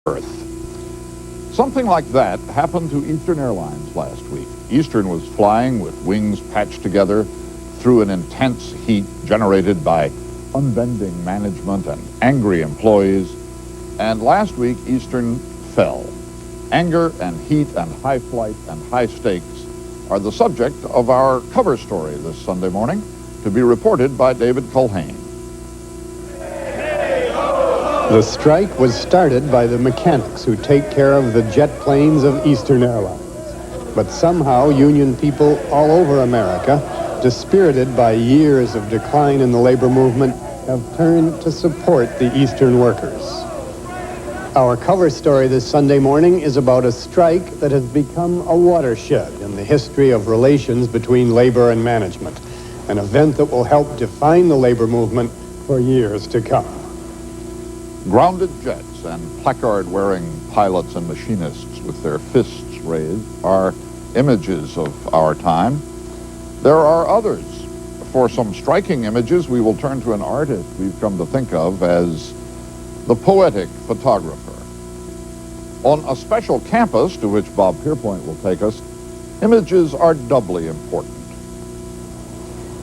Earth. Something like that happened to Eastern Airlines last week. Eastern was flying with wings patched together through an intense heat generated by unbending management and angry employees. And last week, Eastern fell. Anger and heat and high flight and high stakes are the subject of our cover story this Sunday morning, to be reported by David Culhane. The strike was started by the mechanics who take care of the jet planes of Eastern Airlines. But somehow union people all over America, dispirited by years of decline in the labor movement, have turned to support the Eastern workers. Our cover story this Sunday morning is about a strike that has become a watershed in the history of relations between labor and management, an event that will help define the labor movement for years to come. Grounded jets and placard-wearing pilots and machinists with their fists raised are images of our time. There are others. For some striking images, we will turn to an artist we've come to think of as the poetic photographer. On a special campus to which Bob Pierpoint will take us, images are doubly important.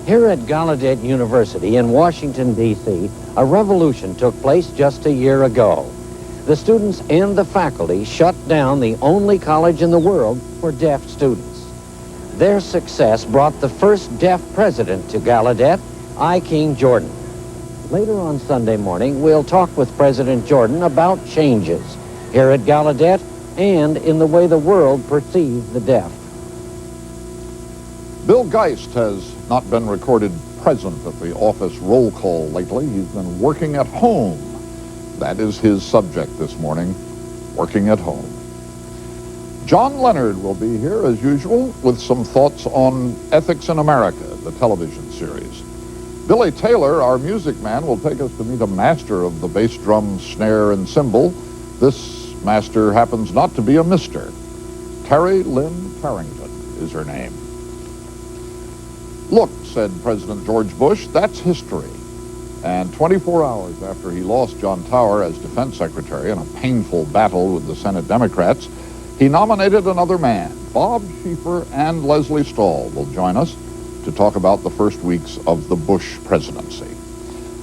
Here at Gallaudet University in Washington, D.C., a revolution took place just a year ago. The students and the faculty shut down the only college in the world for deaf students. Their success brought the first deaf president to Gallaudet, I. King Jordan. Later on Sunday morning, we'll talk with President Jordan about changes here at Gallaudet and in the way the world perceives the deaf. Bill Geist has not been recorded present at the office roll call lately. He's been working at home. That is his subject this morning, working at home. John Leonard will be here, as usual, with some thoughts on Ethics in America, the television series. Billy Taylor, our music man, will take us to meet a master of the bass drum, snare, and cymbal. This master happens not to be a mister. Terry Lynn Carrington is her name. Look, said President George Bush, that's history. And 24 hours after he lost John Tower as defense secretary in a painful battle with the Senate Democrats, he nominated another man. Bob Schieffer and Leslie Stahl will join us to talk about the first weeks of the Bush presidency.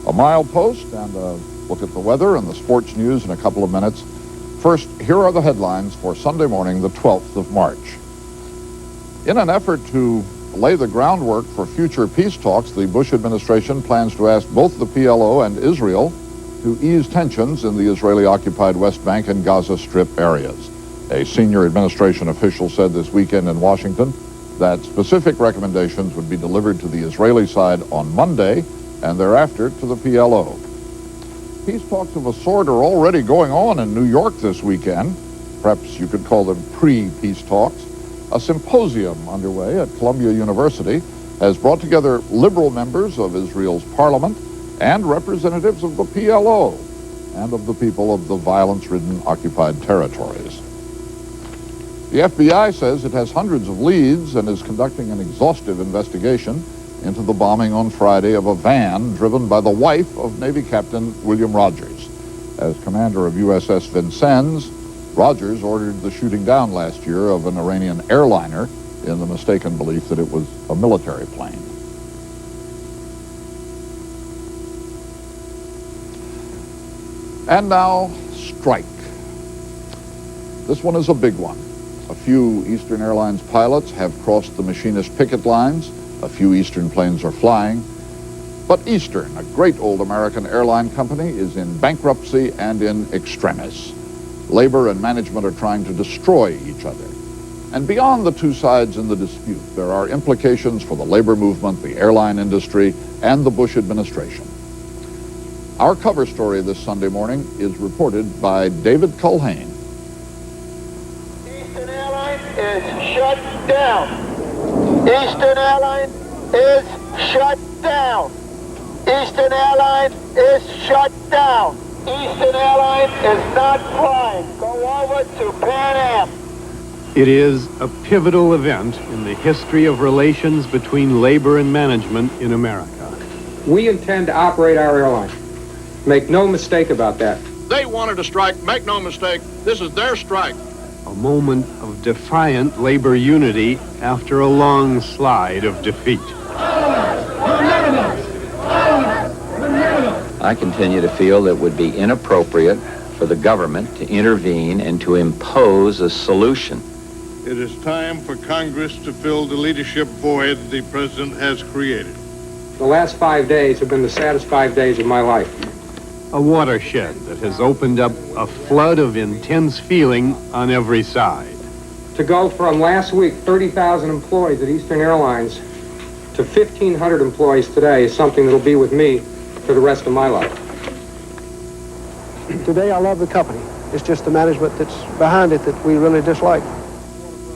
A milepost and a look at the weather and the sports news in a couple of minutes. First, here are the headlines for Sunday morning, the 12th of March. In an effort to lay the groundwork for future peace talks, the Bush administration plans to ask both the PLO and Israel to ease tensions in the Israeli-occupied West Bank and Gaza Strip areas. A senior administration official said this weekend in Washington that specific recommendations would be delivered to the Israeli side on Monday and thereafter to the PLO. Peace talks of a sort are already going on in New York this weekend. Perhaps you could call them pre-peace talks. A symposium underway at Columbia University has brought together liberal members of Israel's parliament and representatives of the PLO and of the people of the violence-ridden occupied territories. The FBI says it has hundreds of leads and is conducting an exhaustive investigation into the bombing on Friday of a van driven by the wife of Navy Captain William Rogers. As commander of USS Vincennes, Rogers ordered the shooting down last year of an Iranian airliner in the mistaken belief that it was a military plane. And now, strike. This one is a big one. A few Eastern Airlines pilots have crossed the machinist picket lines. A few Eastern planes are flying. But Eastern, a great old American airline company, is in bankruptcy and in extremis. Labor and management are trying to destroy each other. And beyond the two sides in the dispute, there are implications for the labor movement, the airline industry, and the Bush administration. Our cover story this Sunday morning is reported by David Culhane. Eastern Airlines is shut down. Eastern Airlines is shut down. Eastern Airlines is shut down. Eastern Airlines is not flying. Go over to Pan Am. It is a pivotal event in the history of relations between labor and management in America. We intend to operate our airline. Make no mistake about that. They wanted to strike. Make no mistake, this is their strike. A moment of defiant labor unity after a long slide of defeat. I continue to feel that it would be inappropriate for the government to intervene and to impose a solution. It is time for Congress to fill the leadership void the president has created. The last 5 days have been the saddest 5 days of my life. A watershed that has opened up a flood of intense feeling on every side. To go from last week, 30,000 employees at Eastern Airlines, to 1,500 employees today is something that'll be with me for the rest of my life. Today I love the company. It's just the management that's behind it that we really dislike.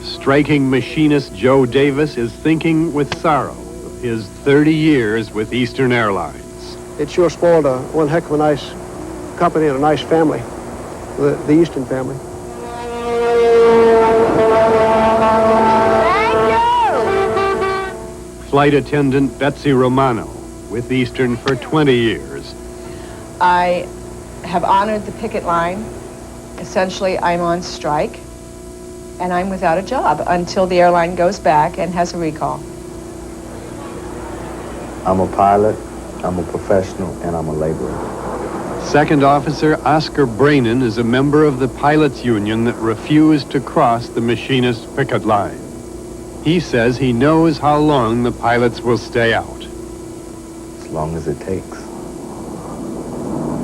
Striking machinist Joe Davis is thinking with sorrow of his 30 years with Eastern Airlines. It sure spoiled one heck of a nice company and a nice family, the Eastern family. Flight attendant Betsy Romano with Eastern for 20 years. I have honored the picket line. Essentially, I'm on strike, and I'm without a job until the airline goes back and has a recall. I'm a pilot, I'm a professional, and I'm a laborer. Second Officer Oscar Braynon is a member of the pilots union that refused to cross the machinist picket line. He says he knows how long the pilots will stay out. As long as it takes.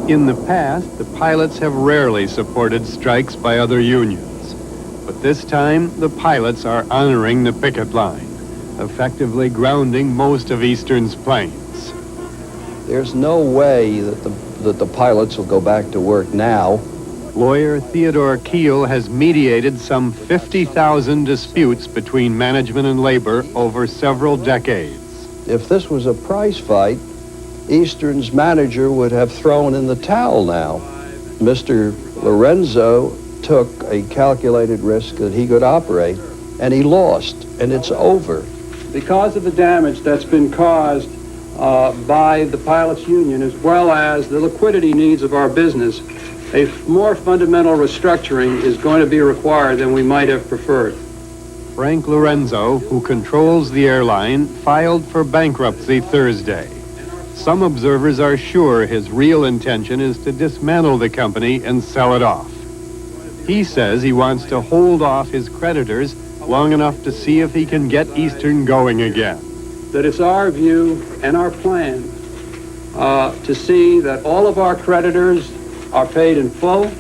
In the past, the pilots have rarely supported strikes by other unions. But this time, the pilots are honoring the picket line, effectively grounding most of Eastern's planes. There's no way that the pilots will go back to work now. Lawyer Theodore Keel has mediated some 50,000 disputes between management and labor over several decades. If this was a prize fight, Eastern's manager would have thrown in the towel now. Mr. Lorenzo took a calculated risk that he could operate, and he lost, and it's over. Because of the damage that's been caused by the pilots union, as well as the liquidity needs of our business, a more fundamental restructuring is going to be required than we might have preferred. Frank Lorenzo, who controls the airline, filed for bankruptcy Thursday. Some observers are sure his real intention is to dismantle the company and sell it off. He says he wants to hold off his creditors long enough to see if he can get Eastern going again. That it's our view and our plan to see that all of our creditors are paid in full,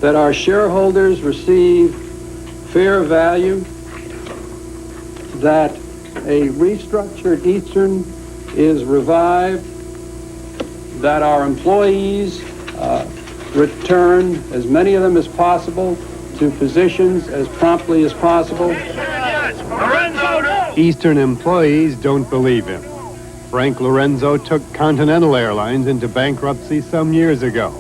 that our shareholders receive fair value, that a restructured Eastern is revived, that our employees return, as many of them as possible, to positions as promptly as possible. Eastern employees don't believe him. Frank Lorenzo took Continental Airlines into bankruptcy some years ago,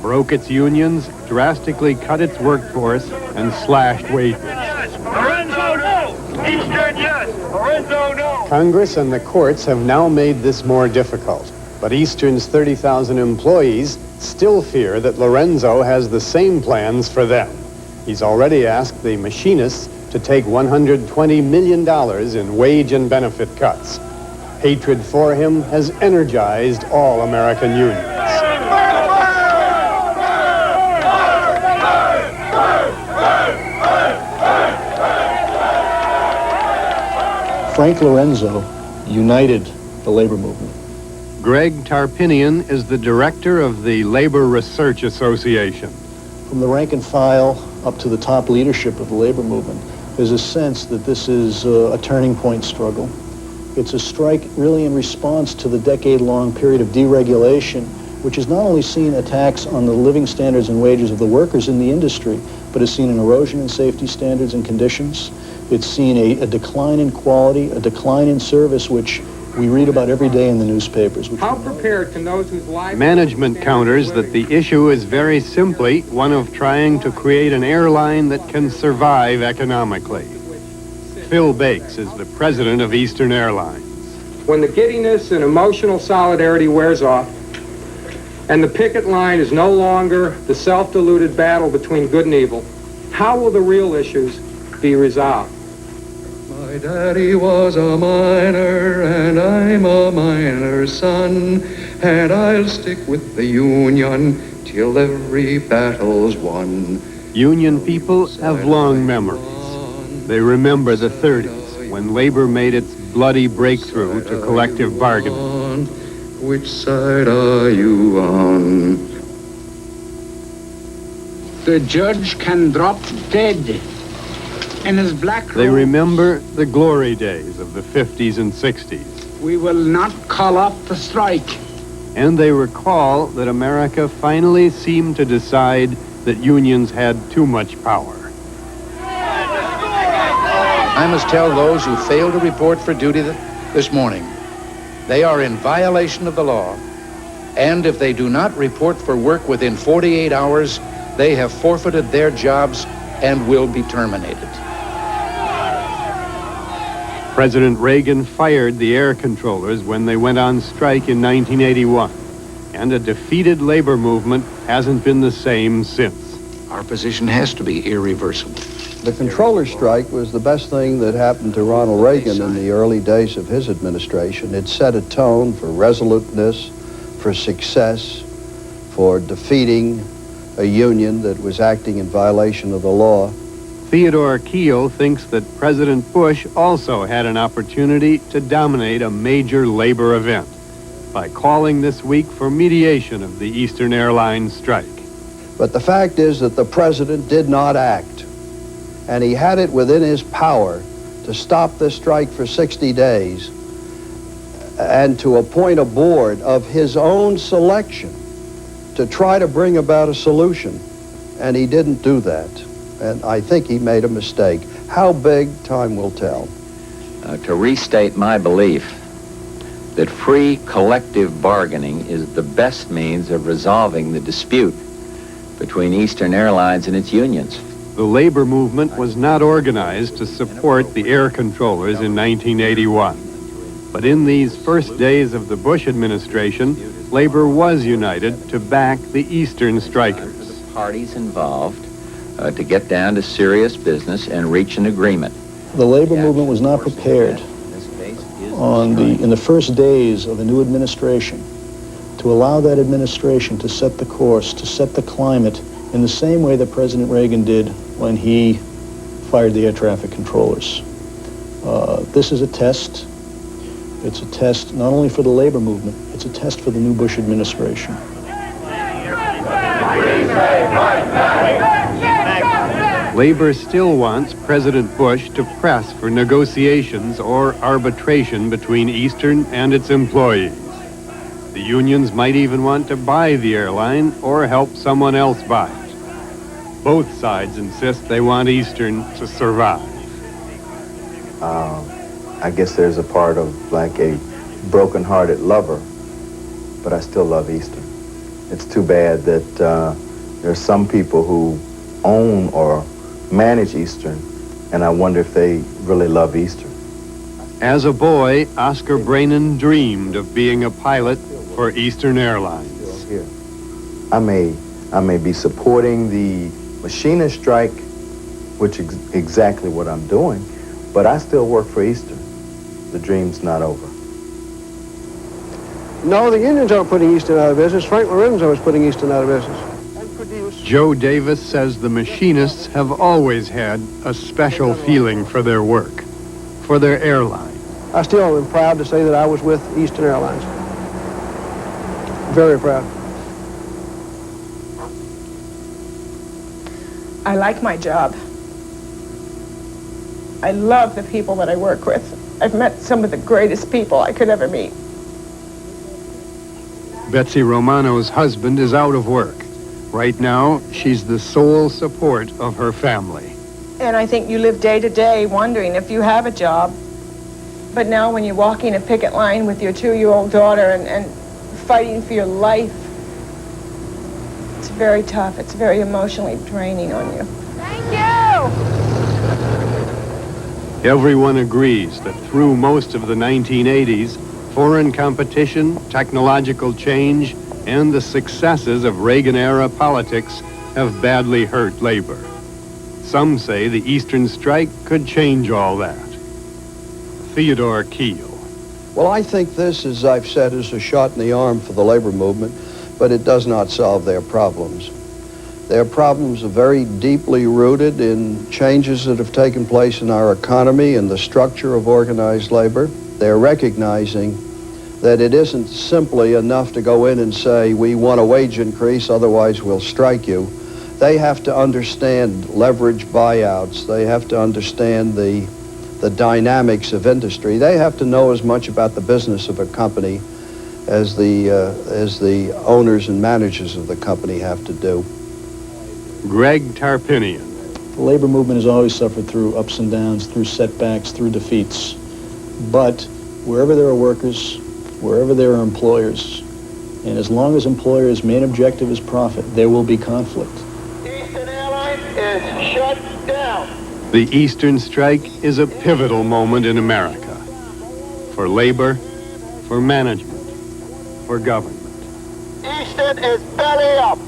broke its unions, drastically cut its workforce, and slashed wages. Lorenzo, no! Eastern, yes! Lorenzo, no! Congress and the courts have now made this more difficult, but Eastern's 30,000 employees still fear that Lorenzo has the same plans for them. He's already asked the machinists to take $120 million in wage and benefit cuts. Hatred for him has energized all American unions. Frank Lorenzo united the labor movement. Greg Tarpinian is the director of the Labor Research Association. From the rank and file up to the top leadership of the labor movement, there's a sense that this is a turning point struggle. It's a strike really in response to the decade-long period of deregulation, which has not only seen attacks on the living standards and wages of the workers in the industry, but has seen an erosion in safety standards and conditions. It's seen a decline in quality, a decline in service, which we read about every day in the newspapers. How prepared can those whose lives... Management counters that the issue is very simply one of trying to create an airline that can survive economically. Phil Bakes is the president of Eastern Airlines. When the giddiness and emotional solidarity wears off, and the picket line is no longer the self-deluded battle between good and evil, how will the real issues be resolved? My daddy was a miner, and I'm a miner's son, and I'll stick with the Union till every battle's won. Union people have long memories. They remember the 30s, when labor made its bloody breakthrough to collective bargaining. Which side are you on? The judge can drop dead in his black robe. They remember the glory days of the 50s and 60s. We will not call off the strike. And they recall that America finally seemed to decide that unions had too much power. I must tell those who failed to report for duty this morning, they are in violation of the law, and if they do not report for work within 48 hours, they have forfeited their jobs and will be terminated. President Reagan fired the air controllers when they went on strike in 1981, and a defeated labor movement hasn't been the same since. Our position has to be irreversible. The controller strike was the best thing that happened to Ronald Reagan in the early days of his administration. It set a tone for resoluteness, for success, for defeating a union that was acting in violation of the law. Theodore Keel thinks that President Bush also had an opportunity to dominate a major labor event by calling this week for mediation of the Eastern Airlines strike. But the fact is that the president did not act. And he had it within his power to stop this strike for 60 days and to appoint a board of his own selection to try to bring about a solution. And he didn't do that. And I think he made a mistake. How big, time will tell. To restate my belief that free collective bargaining is the best means of resolving the dispute between Eastern Airlines and its unions. The labor movement was not organized to support the air controllers in 1981. But in these first days of the Bush administration, labor was united to back the Eastern strikers. The parties involved to get down to serious business and reach an agreement. The labor movement was not prepared in the first days of the new administration to allow that administration to set the course, to set the climate in the same way that President Reagan did when he fired the air traffic controllers. This is a test. It's a test not only for the labor movement, it's a test for the new Bush administration. Labor still wants President Bush to press for negotiations or arbitration between Eastern and its employees. The unions might even want to buy the airline or help someone else buy it. Both sides insist they want Eastern to survive. I guess there's a part of like a broken-hearted lover, but I still love Eastern. It's too bad that there's some people who own or manage Eastern, and I wonder if they really love Eastern. As a boy, Oscar Braynon dreamed of being a pilot for Eastern Airlines. Here. I may be supporting the machinist strike, which is exactly what I'm doing, but I still work for Eastern. The dream's not over. No, the unions aren't putting Eastern out of business. Frank Lorenzo is putting Eastern out of business. Joe Davis says the machinists have always had a special feeling for their work, for their airline. I still am proud to say that I was with Eastern Airlines. Very proud. I like my job. I love the people that I work with. I've met some of the greatest people I could ever meet. Betsy Romano's husband is out of work. Right now, she's the sole support of her family. And I think you live day to day wondering if you have a job. But now when you're walking a picket line with your 2-year-old daughter and fighting for your life, it's very tough. It's very emotionally draining on you. Thank you! Everyone agrees that through most of the 1980s, foreign competition, technological change, and the successes of Reagan-era politics have badly hurt labor. Some say the Eastern Strike could change all that. Theodore Keel. Well, I think this, as I've said, is a shot in the arm for the labor movement, but it does not solve their problems. Their problems are very deeply rooted in changes that have taken place in our economy and the structure of organized labor. They're recognizing that it isn't simply enough to go in and say, we want a wage increase, otherwise we'll strike you. They have to understand leverage buyouts. They have to understand the dynamics of industry. They have to know as much about the business of a company as the owners and managers of the company have to do. Greg Tarpinian. The labor movement has always suffered through ups and downs, through setbacks, through defeats. But wherever there are workers, wherever there are employers, and as long as employers' main objective is profit, there will be conflict. Eastern Airlines is shut down. The Eastern Strike is a pivotal moment in America. For labor, for management, for government. Eastern is belly up.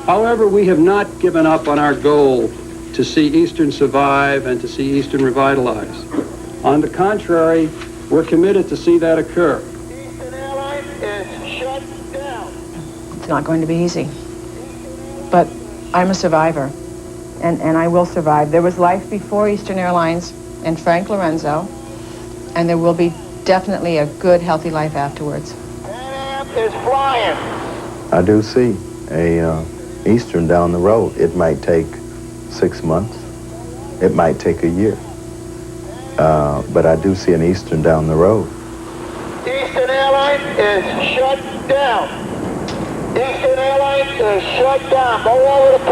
However, we have not given up on our goal to see Eastern survive and to see Eastern revitalize. On the contrary, we're committed to see that occur. Eastern Airlines is shut down. It's not going to be easy. But I'm a survivor, and I will survive. There was life before Eastern Airlines and Frank Lorenzo, and there will be definitely a good, healthy life afterwards. Pan Am is flying. I do see a Eastern down the road. It might take 6 months. It might take a year. But I do see an Eastern down the road. Eastern Airlines is shut down. Eastern Airlines is shut down. Go over the